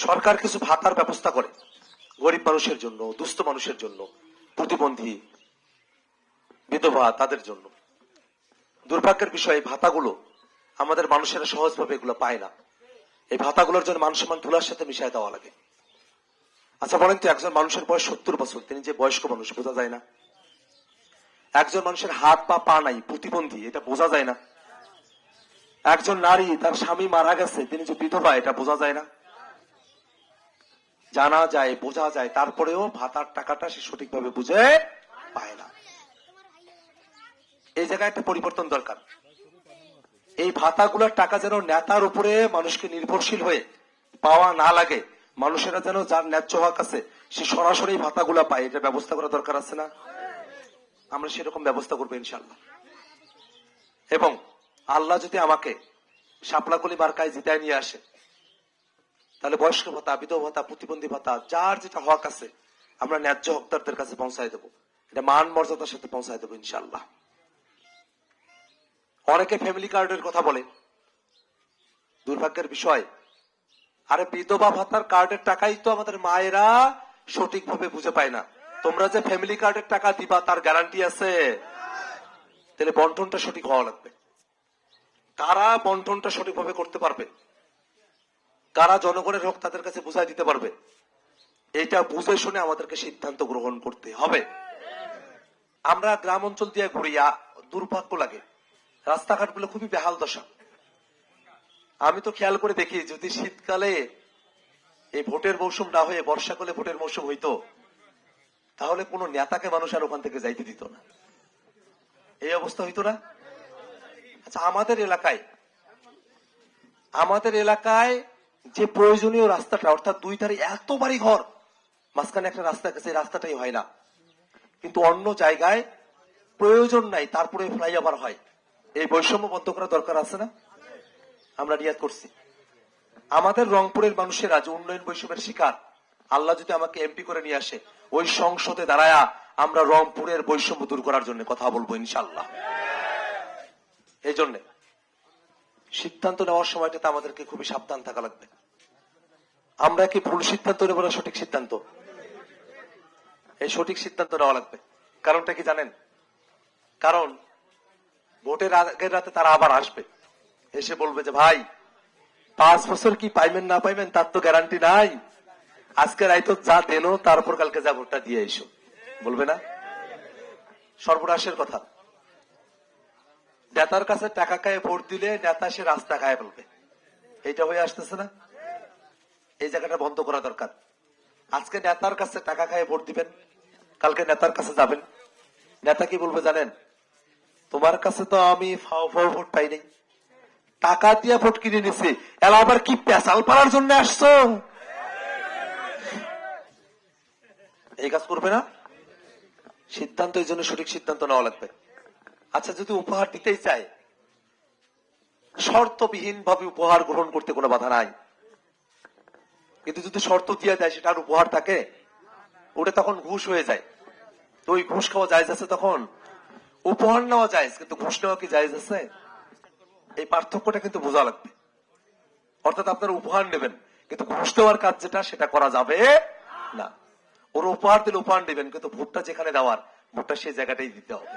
সরকার কিছু ভাতার ব্যবস্থা করে গরিব মানুষের জন্য, দুস্থ মানুষের জন্য, প্রতিবন্ধী, বিধবা, তাদের জন্য। দুর্ভাগ্যের বিষয় এই ভাতাগুলো আমাদের মানুষেরা সহজভাবে এগুলো পায় না। এই ভাতাগুলোর জন্য মান সম্মান ধুলার সাথে মিশাই দেওয়া লাগে। আচ্ছা বলেন তো, একজন মানুষের বয়স 70 বছর, তিনি যে বয়স্ক মানুষ বোঝা যায় না? একজন মানুষের হাত বা পা নাই, প্রতিবন্ধী, এটা বোঝা যায় না? একজন নারী, তার স্বামী মারা গেছে, তিনি যে বিধবা, এটা বোঝা যায় না? জানা যায়, বোঝা যায়, তারপরেও ভাতার টাকাটা সে সঠিকভাবে বুঝে পায় না। এই জায়গায় একটা পরিবর্তন দরকার। এই ভাতাগুলোর টাকা যেন নেতার উপরে মানুষকে নির্ভরশীল হয়ে পাওয়া না লাগে, মানুষেরা যেন যার ন্যায্য হক আছে সে সরাসরি ভাতাগুলা পায়, এটা ব্যবস্থা করা দরকার আছে না? আমরা সেরকম ব্যবস্থা করবো ইনশাল্লাহ। এবং আল্লাহ যদি আমাকে শাপলাকলি মার্কায় জিতায় নিয়ে আসে, তাহলে বয়স্ক ভাতা, বিধবা ভাতা, প্রতিবন্ধী ভাতা, যার যেটা হক আছে আমরা ন্যায্য হকদারদের কাছে পৌঁছায় দেবো। এটা মান মর্যাদার সাথে পৌঁছায় দেবো ইনশাল্লাহ। অনেকে ফ্যামিলি কার্ডের কথা বলে, দুর্ভাগ্যের বিষয়, আরে বিধবা ভাতার কার্ডের টাকাই তো আমাদের মায়েরা সঠিকভাবে বুঝে পায় না। তোমরা যে ফ্যামিলি কার্ডের টাকা দিবা তার গ্যারান্টি আছে? তাহলে বন্টনটা সঠিক হওয়া লাগবে। কারা বন্টনটা সঠিকভাবে করতে পারবে, কারা জনগণের হক তাদের কাছে বুঝাই দিতে পারবে, এইটা বুঝে শুনে আমাদেরকে সিদ্ধান্ত গ্রহণ করতে হবে। আমরা গ্রাম অঞ্চল দিয়ে ঘুরিয়া দুর্ভাগ্য লাগে, রাস্তাঘাটগুলো খুবই বেহাল দশা। আমি তো খেয়াল করে দেখি, যদি শীতকালে এই ভোটের মৌসুম না হয়ে বর্ষাকালে ভোটের মৌসুম হইতো, তাহলে কোন নেতাকে মানুষ আর ওখান থেকে যাইতে দিত না, এই অবস্থা হইতো না? আচ্ছা, আমাদের এলাকায় যে প্রয়োজনীয় রাস্তাটা, অর্থাৎ দুই ধারে এত বাড়ি ঘর, মাঝখানে একটা রাস্তা গেছে, এই রাস্তাটাই হয় না। কিন্তু অন্য জায়গায় প্রয়োজন নাই, তারপরে ফ্লাইওভার হয়। এই বৈষম্য বন্ধ করা দরকার আছে না? আমরা নিয়াত করছি। আমাদের রংপুরের মানুষেরা যে উন্নয়ন বৈষম্যের শিকার, আল্লাহ যদি আমাকে এমপি করে নিয়ে আসে, ওই সংসদে দাঁড়ায়া আমরা রংপুরের বৈষম্য দূর করার জন্য কথা বলবো ইনশাল্লাহ। এই জন্য সিদ্ধান্ত নেওয়ার সময়টাতে আমাদেরকে খুবই সাবধান থাকা লাগবে। আমরা কি ভুল সিদ্ধান্ত নেব না সঠিক সিদ্ধান্ত? এই সঠিক সিদ্ধান্ত নেওয়া লাগবে। কারণটা কি জানেন? কারণ ভোটের আগের রাতে তারা আবার আসবে, এসে বলবে যে ভাই 5 বছর কি পাইবেন না পাইবেন তার তো গ্যারান্টি নাই, আজকে রাইতো যা দেন তারপর কালকে যা ভোটটা দিয়ে এসো, বলবে না? সর্বনাশের কথা। নেতার কাছে টাকা খায় ভোট দিলে নেতা সে রাস্তা খায় বলবে, এইটা হয়ে আসতেছে না? এই জায়গাটা বন্ধ করা দরকার। আজকে নেতার কাছে টাকা খায় ভোট দিবেন, কালকে নেতার কাছে যাবেন, নেতা কি বলবে জানেন? তোমার কাছে তো আমি ফাও ফাও ভোট পাই নাই, টাকা দিয়ে ভোট কিনে নিছি, এলা আবার কি পেশাল পাড়ার জন্য আসছো? এই কাজ করবে না। সিদ্ধান্ত এই জন্য সঠিক সিদ্ধান্ত নেওয়া লাগবে। আচ্ছা, যদি উপহার দিতেই চায়, শর্তবিহীন ভাবে উপহার গ্রহণ করতে কোনো বাধা নাই, কিন্তু যদি শর্ত দিয়ে দেয় সেটা আর উপহার থাকে, ওটা তখন ঘুষ হয়ে যায়। তো ওই ঘুষ খাওয়া জায়েজ আছে? তখন উপহার নেওয়া জায়েজ, কিন্তু ঘুষ নেওয়া কি জায়েজ আছে? এই পার্থক্যটা কিন্তু বোঝা লাগবে। অর্থাৎ আপনারা উপহার নেবেন, কিন্তু ঘুষ দেওয়ার কাজ যেটা সেটা করা যাবে না। ওর উপহার দিলে উপহার নেবেন, কিন্তু ভোটটা যেখানে দেওয়ার, ভোটটা সেই জায়গাটাই দিতে হবে।